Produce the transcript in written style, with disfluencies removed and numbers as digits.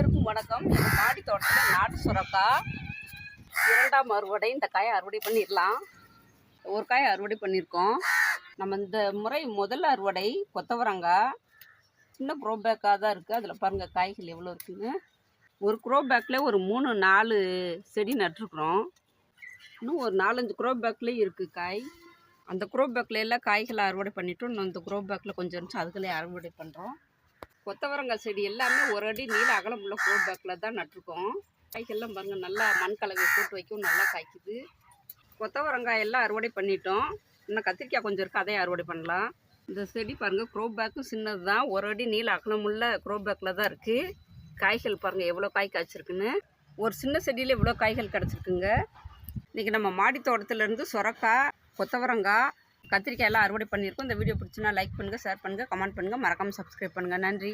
அனைவருக்கும் வணக்கம். எங்கள் மாடி தோட்டத்தில் நாட்டு சுரக்காய் இரண்டாம் அறுவடை. இந்த காயை அறுவடை பண்ணிடலாம். ஒரு காயை அறுவடை பண்ணியிருக்கோம். நம்ம இந்த முறை முதல் அறுவடை கொத்தவரங்காய். சின்ன க்ரோ பேக்காக தான் இருக்குது. அதில் பாருங்கள் காய்கள் எவ்வளோ இருக்குதுன்னு. ஒரு க்ரோ பேக்கில் ஒரு 3-4 செடி நட்டுருக்குறோம். இன்னும் ஒரு 4-5 க்ரோ பேக்லேயும் இருக்குது காய். அந்த க்ரோ பேக்கில் எல்லாம் காய்களை அறுவடை பண்ணிவிட்டோம். இன்னும் அந்த க்ரோ பேக்கில் கொஞ்சம் இருந்துச்சு, அதுக்குள்ளே அறுவடை பண்ணுறோம். கொத்தவரங்காய் செடி எல்லாமே ஒரு அடி நீள அகலம் உள்ள க்ரோ பேக்கில் தான் நட்டிருக்கோம். காய்கள்லாம் பாருங்கள், நல்லா மண் கலவை போட்டு வைக்கவும் நல்லா காய்க்குது. கொத்தவரங்காய் எல்லாம் அறுவடை பண்ணிட்டோம். இன்னும் கத்திரிக்காய் கொஞ்சம் இருக்குது, அதையும் அறுவடை பண்ணலாம். இந்த செடி பாருங்கள், க்ரோ பேக்கும் சின்னது தான். ஒரு அடி நீள அகலம் உள்ள க்ரோ பேக்கில் தான் இருக்குது. காய்கள் பாருங்கள் எவ்வளோ காய் காய்ச்சிருக்குன்னு. ஒரு சின்ன செடியில் இவ்வளோ காய்கள் கிடச்சிருக்குங்க. இன்றைக்கி நம்ம மாடி தோட்டத்துலேருந்து சுரக்காய், கொத்தவரங்காய், கத்திரிக்காய் எல்லாம் அறுவடை பண்ணியிருக்கோம். இந்த வீடியோ பிடிச்சுன்னா லைக் பண்ணுங்கள், ஷேர் பண்ணுங்கள், கமெண்ட் பண்ணுங்கள், மறக்காமல் சப்ஸ்கிரைப் பண்ணுங்கள். நன்றி.